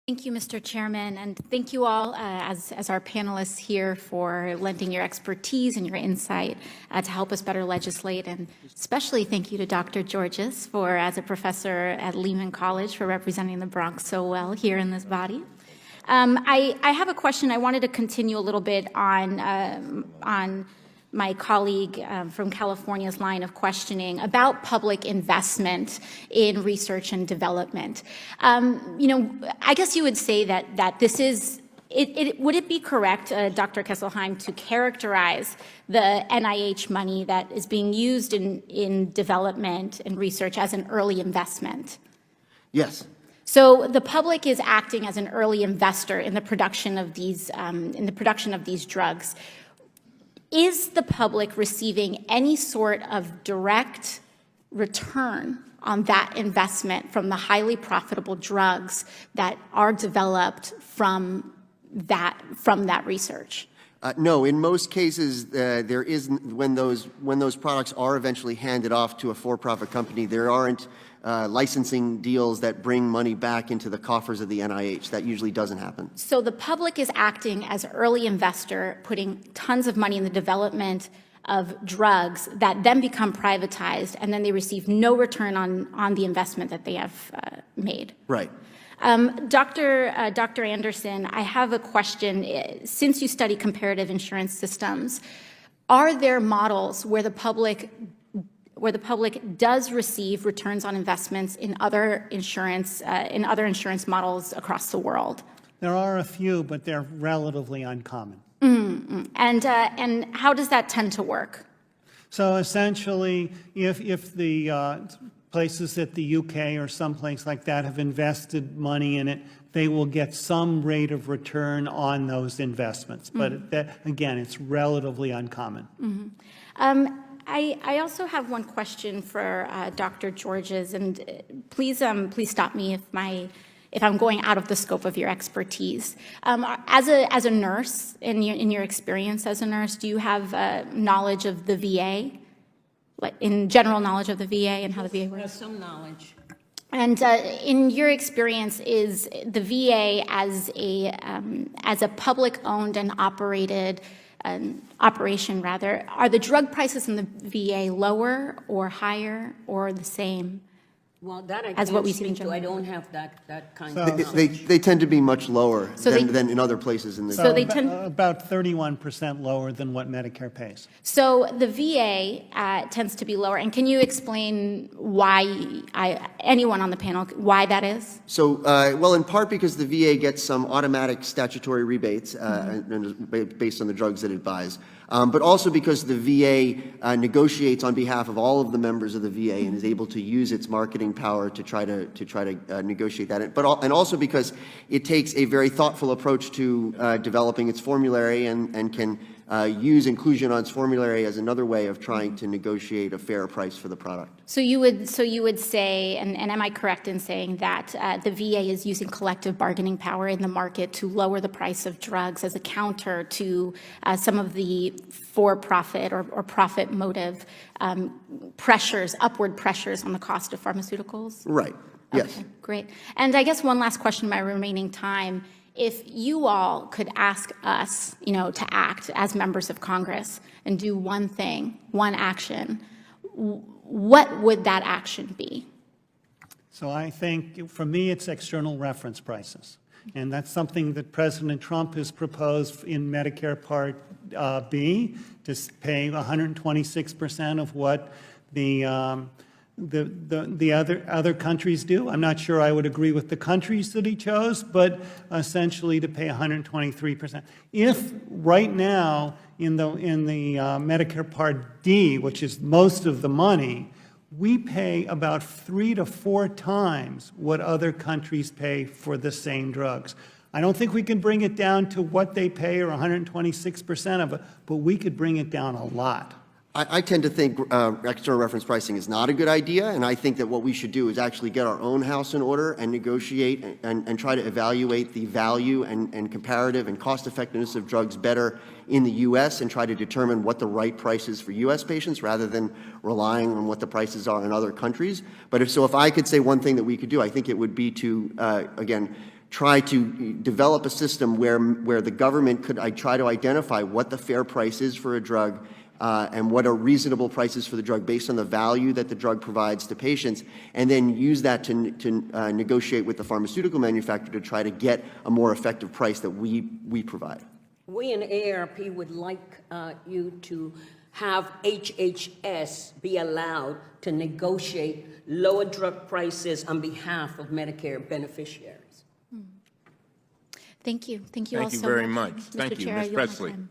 Thank you, Mr. Chairman, and thank you all as our panelists here for lending your expertise and your insight to help us better legislate, and especially thank you to Dr. Georges for, as a professor at Lehman College, for representing the Bronx so well here in this body. I have a question. I wanted to continue a little bit on my colleague from California's line of questioning about public investment in research and development. I guess you would say that this is, would it be correct, Dr. Kesselheim, to characterize the NIH money that is being used in development and research as an early investment? Yes. So the public is acting as an early investor in the production of these drugs. Is the public receiving any sort of direct return on that investment from the highly profitable drugs that are developed from that research? No, in most cases, there isn't. When those products are eventually handed off to a for-profit company, there aren't licensing deals that bring money back into the coffers of the NIH. That usually doesn't happen. So the public is acting as early investor, putting tons of money in the development of drugs that then become privatized, and then they receive no return on the investment that they have made. Right. Dr. Anderson, I have a question. Since you study comparative insurance systems, are there models where the public does receive returns on investments in other insurance models across the world? There are a few, but they're relatively uncommon. Mm-hmm. And how does that tend to work? So essentially, if the places at the UK or someplace like that have invested money in it, they will get some rate of return on those investments. But that, again, it's relatively uncommon. Mm-hmm. I also have one question for Dr. Georges, and please stop me if I'm going out of the scope of your expertise. As a nurse, in your experience as a nurse, do you have knowledge of the VA? Like in general knowledge of the VA and how the VA works? Some knowledge. And in your experience, is the VA as a public-owned and operated operation, rather, are the drug prices in the VA lower or higher or the same? Well, that I as what can't we see in speak to. I general? don't have that kind So- of knowledge. They tend to be much lower So than in other places in the So they about, tend- about 31% lower than what Medicare pays. So the VA tends to be lower. And can you explain why, anyone on the panel, why that is? So, well, in part because the VA gets some automatic statutory rebates based on the drugs that it buys, but also because the VA negotiates on behalf of all of the members of the VA and is able to use its marketing power to try to negotiate that. And also because it takes a very thoughtful approach to developing its formulary and can use inclusion on its formulary as another way of trying to negotiate a fair price for the product. So you would say, and am I correct in saying that the VA is using collective bargaining power in the market to lower the price of drugs as a counter to some of the for-profit or profit motive pressures, upward pressures on the cost of pharmaceuticals? Right. Yes. Okay, great. And I guess one last question in my remaining time. If you all could ask us, to act as members of Congress and do one thing, one action, what would that action be? So I think, for me, it's external reference prices. And that's something that President Trump has proposed in Medicare Part B, to pay 126% of what the other countries do. I'm not sure I would agree with the countries that he chose, but essentially to pay 123%. If right now in the Medicare Part D, which is most of the money, we pay about 3 to 4 times what other countries pay for the same drugs. I don't think we can bring it down to what they pay or 126% of it, but we could bring it down a lot. I tend to think external reference pricing is not a good idea, and I think that what we should do is actually get our own house in order and negotiate and try to evaluate the value and comparative and cost effectiveness of drugs better in the U.S. and try to determine what the right price is for U.S. patients rather than relying on what the prices are in other countries. But if I could say one thing that we could do, I think it would be to, again, try to develop a system where the government could try to identify what the fair price is for a drug and what a reasonable price is for the drug based on the value that the drug provides to patients, and then use that to negotiate with the pharmaceutical manufacturer to try to get a more effective price that we provide. We in AARP would like you to have HHS be allowed to negotiate lower drug prices on behalf of Medicare beneficiaries. Thank you. Thank you all Thank you so very much. much. Mr. Thank you. Chair, Ms. I yield my Presley. time.